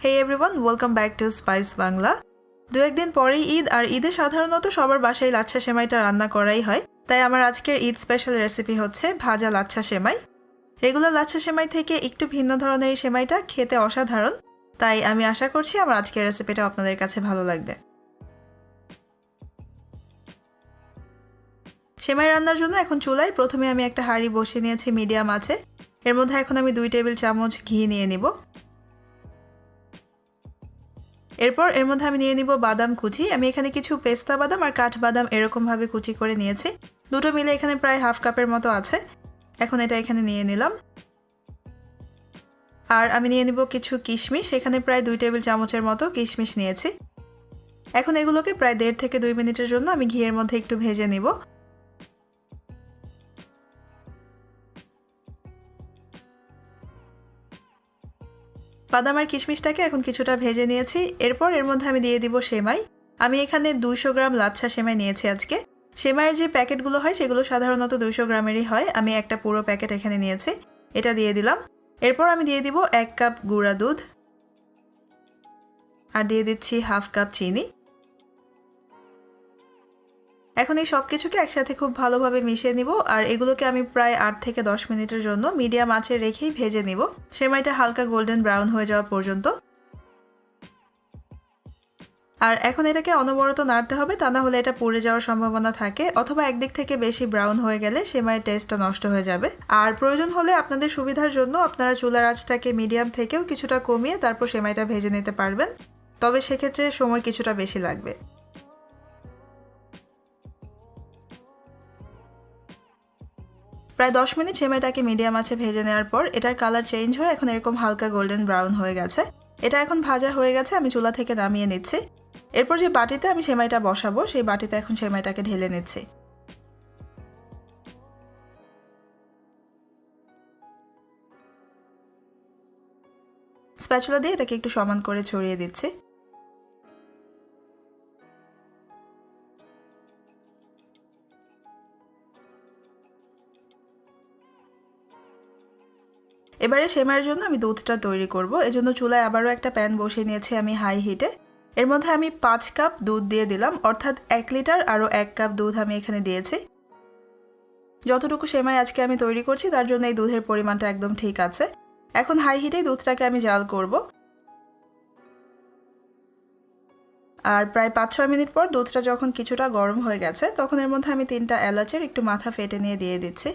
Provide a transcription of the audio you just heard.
Hey everyone, welcome back to Spice Bangla. দু একদিন পরেই ঈদ আর ঈদে সাধারণত সবার বাসায় লাচ্ছা সেমাইটা রান্না করাই হয়। তাই আমার আজকের ঈদ স্পেশাল রেসিপি হচ্ছে ভাজা লাচ্ছা সেমাই। রেগুলার লাচ্ছা সেমাই থেকে একটু ভিন্ন ধরনের এই সেমাইটা খেতে অসাধারণ। তাই আমি আশা করছি আমার আজকের রেসিপিটা আপনাদের কাছে ভালো লাগবে। সেমাই রান্নার জন্য এখন চুলায় প্রথমে আমি একটা হাঁড়ি বসিয়ে নিয়েছি মিডিয়াম আঁচে। এর মধ্যে এখন আমি 2 টেবিল চামচ ঘি নিয়ে নিব। এরপর এর মধ্যে আমি নিয়ে নিব বাদাম কুচি। আমি এখানে কিছু পেস্তা বাদাম আর কাঠবাদাম এরকম ভাবে কুচি করে নিয়েছি। দুটো মিলে এখানে প্রায় হাফ কাপের মতো আছে। এখন এটা এখানে নিয়ে নিলাম। আর আমি নিয়ে নিব কিছু কিশমিশ, এখানে প্রায় 2 টেবিল চামচের মতো কিশমিশ নিয়েছি। এখন এগুলোকে প্রায় 1.5 থেকে 2 মিনিটের জন্য আমি ঘিয়ের মধ্যে একটু ভেজে নিব। বাদাম আর কিশমিশটাকে এখন কিছুটা ভেজে নিয়েছি। এরপর এর মধ্যে আমি দিয়ে দিব সেমাই। আমি এখানে 200 গ্রাম লাচ্ছা সেমাই নিয়েছি আজকে। সেমাইয়ের যে প্যাকেটগুলো হয় সেগুলো সাধারণত 200 গ্রামেরই হয়। আমি একটা পুরো প্যাকেট এখানে নিয়েছি, এটা দিয়ে দিলাম। এরপর আমি দিয়ে দিব 1 কাপ গুঁড়া দুধ আর দিয়ে দিচ্ছি হাফ কাপ চিনি। এখন এই সব কিছুকে একসাথে খুব ভালোভাবে মিশিয়ে নিব আর এগুলোকে আমি প্রায় 8 থেকে 10 মিনিটের জন্য মিডিয়াম আঁচে রেখেই ভেজে নিব, সেমাইটা হালকা গোল্ডেন ব্রাউন হয়ে যাওয়া পর্যন্ত। আর এখন এটাকে অনবরত নাড়তে হবে, তা না হলে এটা পুড়ে যাওয়ার সম্ভাবনা থাকে, অথবা একদিক থেকে বেশি ব্রাউন হয়ে গেলে সেমাইয়ের টেস্টটা নষ্ট হয়ে যাবে। আর প্রয়োজন হলে আপনাদের সুবিধার জন্য আপনারা চুলার আঁচটাকে মিডিয়াম থেকেও কিছুটা কমিয়ে তারপর সেমাইটা ভেজে নিতে পারবেন, তবে সেক্ষেত্রে সময় কিছুটা বেশি লাগবে। প্রায় 10 মিনিট সেমাইটাকে মিডিয়াম আঁচে ভেজে নেওয়ার পর এটার কালার চেঞ্জ হয়ে এখন এরকম হালকা গোল্ডেন ব্রাউন হয়ে গেছে। এটা এখন ভাজা হয়ে গেছে, আমি চুলা থেকে নামিয়ে নিচ্ছি। এরপর যে বাটিতে আমি সেমাইটা বসাবো সেই বাটিতে এখন সেমাইটাকে ঢেলে নিচ্ছি। স্প্যাচুলা দিয়ে এটাকে একটু সমান করে ছড়িয়ে দিচ্ছি। এবারে সেমাইয়ের জন্য আমি দুধটা তৈরি করব। এজন্য চুলায় আবারও একটা প্যান বসিয়ে নিয়েছি আমি হাই হিটে। এর মধ্যে আমি 5 কাপ দুধ দিয়ে দিলাম, অর্থাৎ 1 লিটার আরও 1 কাপ দুধ আমি এখানে দিয়েছি। যতটুকু সেমাই আজকে আমি তৈরি করছি তার জন্য এই দুধের পরিমাণটা একদম ঠিক আছে। এখন হাই হিটেই দুধটাকে আমি জাল করব। আর প্রায় 5-6 মিনিট পর দুধটা যখন কিছুটা গরম হয়ে গেছে তখন এর মধ্যে আমি 3টা এলাচের একটু মাথা ফেটে নিয়ে দিয়ে দিচ্ছি।